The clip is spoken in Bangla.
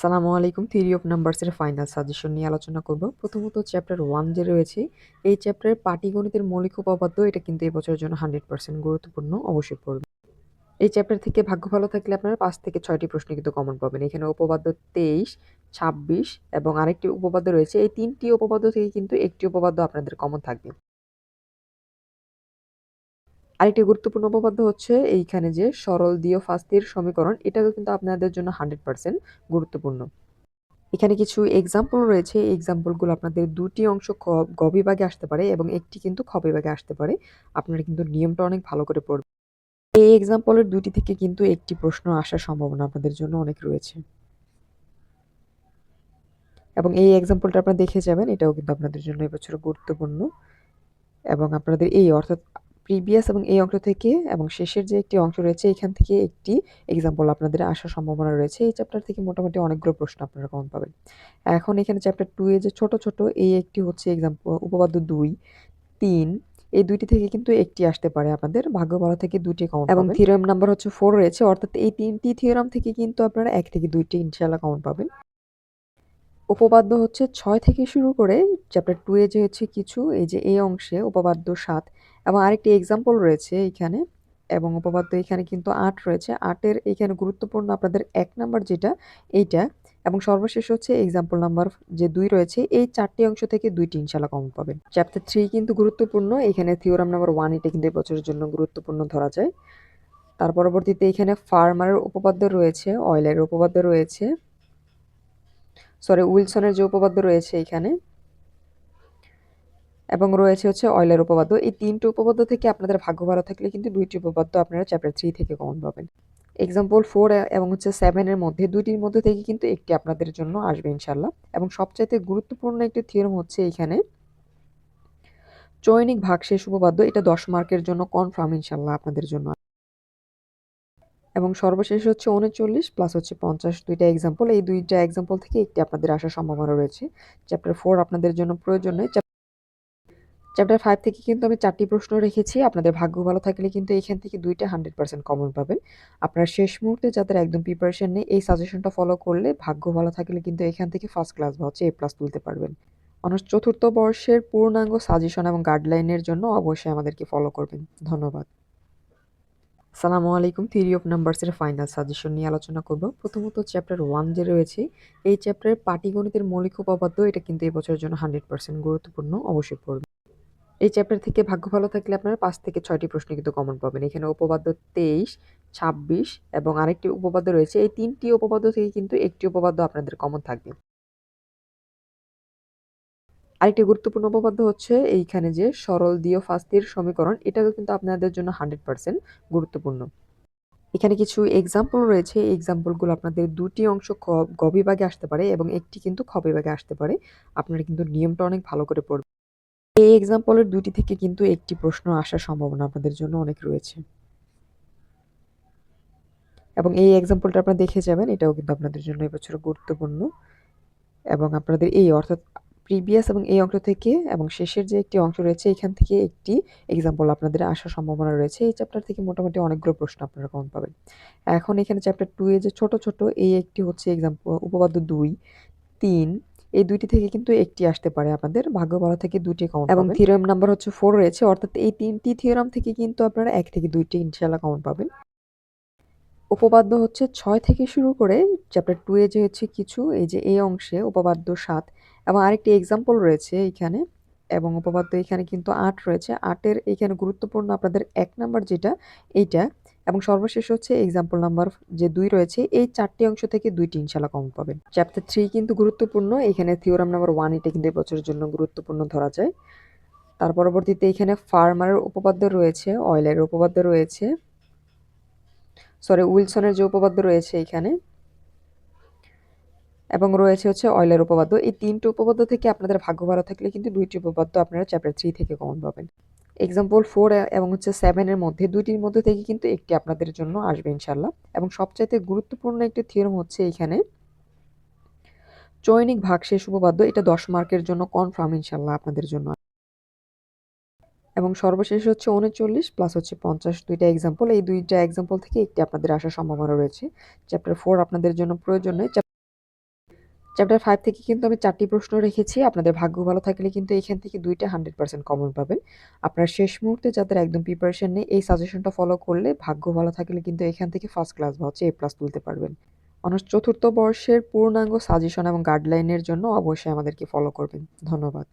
সালামু আলাইকুম। থিওরি অফ নাম্বারসের ফাইনাল সাজেশন নিয়ে আলোচনা করব। প্রথমত চ্যাপ্টার 1 যে রয়েছে, এই চ্যাপ্টারের পাটিগণিতের মৌলিক উপপাদ্য এটা কিন্তু এই বছরের জন্য 100% গুরুত্বপূর্ণ, অবশ্যই পড়বেন। এই চ্যাপ্টার থেকে ভাগ্য ভালো থাকলে আপনারা 5 থেকে 6টি প্রশ্ন কিন্তু কমন পাবেন। এখানে উপপাদ্য 23, 26 এবং আরেকটি উপপাদ্য রয়েছে। এই 3টি উপপাদ্য থেকে কিন্তু একটি উপপাদ্য আপনাদের কমন থাকবে। আরেকটি গুরুত্বপূর্ণ উপপাদ্য হচ্ছে এইখানে যে সরল দ্বিফাস্তির সমীকরণ, এটাও কিন্তু আপনাদের জন্য 100% গুরুত্বপূর্ণ। এখানে কিছু এক্সাম্পল রয়েছে। এই এক্সাম্পলগুলো আপনাদের 2টি অংশ গ বিভাগে আসতে পারে এবং একটি কিন্তু খ বিভাগে আসতে পারে। আপনারা কিন্তু নিয়মটা অনেক ভালো করে পড়বেন। এই এক্সাম্পলের 2টি থেকে কিন্তু একটি প্রশ্ন আসার সম্ভাবনা আপনাদের জন্য অনেক রয়েছে। এবং এই এক্সাম্পলটা আপনারা দেখে যাবেন, এটাও কিন্তু আপনাদের জন্য এবছর গুরুত্বপূর্ণ। এবং আপনাদের এই অর্থাৎ প্রিভিয়াস এবং এই অংশ থেকে এবং শেষের যে একটি অংশ রয়েছে, এখান থেকে একটি এক্সাম্পল আপনাদের আসার সম্ভাবনা রয়েছে। এই চ্যাপ্টার থেকে মোটামুটি অনেকগুলো প্রশ্ন আপনারা কমন পাবেন। এখন এখানে চ্যাপ্টার 2 এ যে ছোট, ছোট এই একটি হচ্ছে উপপাদ্য 2, 3 এই 2টি থেকে কিন্তু একটি আসতে পারে আপনাদের। ভাগ্য ভালো থেকে 2টি কমন পাবেন। এবং থিওরেম নাম্বার হচ্ছে 4 রয়েছে, অর্থাৎ এই 3টি থিওরেম থেকে কিন্তু আপনারা 1 থেকে 2টি ইনশাআল্লাহ কমন পাবেন। উপপাদ্য হচ্ছে 6 থেকে শুরু করে চ্যাপ্টার 2 এ যে হচ্ছে কিছু এই যে এই অংশে উপপাদ্য 7 এবং আরেকটি এক্সাম্পল রয়েছে এইখানে, এবং উপপাদ্য এখানে কিন্তু 8 রয়েছে। 8 এর এখানে গুরুত্বপূর্ণ আপনাদের 1 নাম্বার যেটা এইটা, এবং সর্বশেষ হচ্ছে এক্সাম্পল নাম্বার যে 2 রয়েছে। এই 4টি অংশ থেকে 2টি ইনশাআল্লাহ কমন পাবেন। চ্যাপ্টার 3 কিন্তু গুরুত্বপূর্ণ। এখানে থিওরাম নাম্বার 1 এটা কিন্তু এই বছরের জন্য গুরুত্বপূর্ণ ধরা যায়। তার পরবর্তীতে এখানে ফার্মারের উপপাদ্য রয়েছে, অয়েলের উপপাদ্য রয়েছে, উইলসনের যে উপপাদ্য রয়েছে এখানে, এবং রয়েছে হচ্ছে অয়েলের উপপাদ্য। এই 3টি উপপাদ্য থেকে আপনাদের ভাগ্য ভালো থাকলে কিন্তু 2টি উপপাদ্য আপনারা চ্যাপ্টার 3 থেকে কমন পাবেন। এক্সাম্পল 4 এবং হচ্ছে 7 এর মধ্যে 2টির মধ্যে থেকে কিন্তু একটি আপনাদের জন্য আসবে ইনশাআল্লাহ। এবং সবচাইতে গুরুত্বপূর্ণ একটি থিওরেম হচ্ছে এইখানে চৈনিক ভাগশেষ উপপাদ্য। এটা 10 মার্কের জন্য কনফার্ম ইনশাআল্লাহ আপনাদের জন্য। এবং সর্বশেষ হচ্ছে 39 প্লাস হচ্ছে 50, 2টা এক্সাম্পল। এই 2টা এক্সাম্পল থেকে একটি আপনাদের আসার সম্ভাবনা রয়েছে। চ্যাপ্টার 4 আপনাদের জন্য প্রয়োজন নেই। চ্যাপ্টার 5 থেকে কিন্তু আমি 4টি প্রশ্ন রেখেছি। আপনাদের ভাগ্য ভালো থাকলে কিন্তু এখান থেকে 2টা 100% কমন পাবেন। আপনারা শেষ মুহূর্তে যাদের একদম প্রিপারেশন নেই, এই সাজেশনটা ফলো করলে ভাগ্য ভালো থাকলে কিন্তু এখান থেকে ফার্স্ট ক্লাস বা হচ্ছে A+ তুলতে পারবেন। অনার্স 4র্থ বর্ষের পূর্ণাঙ্গ সাজেশন এবং গাইডলাইনের জন্য অবশ্যই আমাদেরকে ফলো করবেন। ধন্যবাদ। আসসালামু আলাইকুম। থিওরি অফ নাম্বারসের ফাইনাল সাজেশন নিয়ে আলোচনা করব। প্রথমত চ্যাপ্টার 1 যে রয়েছে, এই চ্যাপ্টারের পাটিগণিতের মৌলিক উপপাদ্য এটা কিন্তু এই বছরের জন্য 100% গুরুত্বপূর্ণ, অবশ্যই পড়বেন। এই চ্যাপ্টার থেকে ভাগ্য ভালো থাকলে আপনারা 5 থেকে 6টি প্রশ্ন কিন্তু কমন পাবেন। এখানে উপপাদ্য 23, 26 এবং আরেকটি উপপাদ্য রয়েছে। এই 3টি উপপাদ্য থেকে কিন্তু একটি উপপাদ্য আপনাদের কমন থাকবে। আরেকটি গুরুত্বপূর্ণ উপপাদ্য হচ্ছে এইখানে যে সরল দ্বিফাস্তির সমীকরণ, এটাও কিন্তু আপনাদের জন্য 100% গুরুত্বপূর্ণ। এখানে কিছু এক্সাম্পল রয়েছে। এই এক্সাম্পলগুলো আপনাদের 2টি অংশ গ বিভাগে আসতে পারে এবং একটি কিন্তু খ বিভাগে আসতে পারে। আপনারা কিন্তু নিয়মটা অনেক ভালো করে পড়বেন। এই এক্সাম্পলের 2টি থেকে কিন্তু একটি প্রশ্ন আসার সম্ভাবনা আপনাদের জন্য অনেক রয়েছে। এবং এই এক্সাম্পলটা আপনারা দেখে যাবেন, এটাও কিন্তু আপনাদের জন্য এবছর গুরুত্বপূর্ণ। এবং আপনাদের এই অর্থাৎ প্রিভিয়াস এবং এই অংশ থেকে এবং শেষের যে একটি অংশ রয়েছে, এখান থেকে একটি এক্সাম্পল আপনাদের আসার সম্ভাবনা রয়েছে। এই চ্যাপ্টার থেকে মোটামুটি অনেকগুলো প্রশ্ন আপনারা কমন পাবেন। এখন এখানে চ্যাপ্টার 2 এ যে ছোট, ছোট এই একটি হচ্ছে উপপাদ্য 2, 3 এই 2টি থেকে কিন্তু একটি আসতে পারে আপনাদের। ভাগ্য ভালো থেকে 2টি কমন পাবেন। এবং থিওরেম নাম্বার হচ্ছে 4 রয়েছে, অর্থাৎ এই 3টি থিওরেম থেকে কিন্তু আপনারা 1 থেকে 2টি ইনশাআল্লাহ কমন পাবেন। উপপাদ্য হচ্ছে 6 থেকে শুরু করে চ্যাপ্টার 2 এ যে হচ্ছে কিছু এই যে এই অংশে উপপাদ্য 7 এবং আরেকটি এক্সাম্পল রয়েছে এইখানে, এবং উপপাদ্য এখানে কিন্তু 8 রয়েছে। 8 এর এখানে গুরুত্বপূর্ণ আপনাদের 1 নাম্বার যেটা এইটা, এবং সর্বশেষ হচ্ছে এক্সাম্পল নাম্বার যে 2 রয়েছে। এই 4টি অংশ থেকে 2টি ইনশাআল্লাহ কমন পাবেন। চ্যাপ্টার 3 কিন্তু গুরুত্বপূর্ণ। এখানে থিওরাম নাম্বার 1 এটা কিন্তু এই বছরের জন্য গুরুত্বপূর্ণ ধরা যায়। তার পরবর্তীতে এখানে ফার্মারের উপপাদ্য রয়েছে, অয়েলের উপপাদ্য রয়েছে, উইলসনের যে উপপাদ্য রয়েছে এখানে, এবং রয়েছে হচ্ছে অয়েলের উপপাদ্য। এই 3টি উপপাদ্য থেকে আপনাদের ভাগ্য ভালো থাকলে কিন্তু 2টি উপপাদ্য আপনারা চ্যাপ্টার 3 থেকে কমন পাবেন। এক্সাম্পল 4 এবং হচ্ছে 7 এর মধ্যে 2টির মধ্যে থেকে কিন্তু একটি আপনাদের জন্য আসবে ইনশাআল্লাহ। এবং সবচাইতে গুরুত্বপূর্ণ একটি থিওরেম হচ্ছে এইখানে চৈনিক ভাগশেষ উপপাদ্য। এটা 10 মার্কের জন্য কনফার্ম ইনশাআল্লাহ আপনাদের জন্য। এবং সর্বশেষ হচ্ছে 39 প্লাস হচ্ছে 50, 2টা এক্সাম্পল। এই 2টা এক্সাম্পল থেকে একটি আপনাদের আসার সম্ভাবনা রয়েছে। চ্যাপ্টার 4 আপনাদের জন্য প্রয়োজন নেই। চ্যাপ্টার 5 থেকে কিন্তু আমি 4টি প্রশ্ন রেখেছি। আপনাদের ভাগ্য ভালো থাকলে কিন্তু এখান থেকে 2টা 100% কমন পাবেন। আপনারা শেষ মুহূর্তে যাদের একদম প্রিপারেশন নেই, এই সাজেশনটা ফলো করলে ভাগ্য ভালো থাকলে কিন্তু এখান থেকে ফার্স্ট ক্লাস বা হচ্ছে A+ তুলতে পারবেন। অনার্স 4র্থ বর্ষের পূর্ণাঙ্গ সাজেশন এবং গাইডলাইনের জন্য অবশ্যই আমাদেরকে ফলো করবেন। ধন্যবাদ।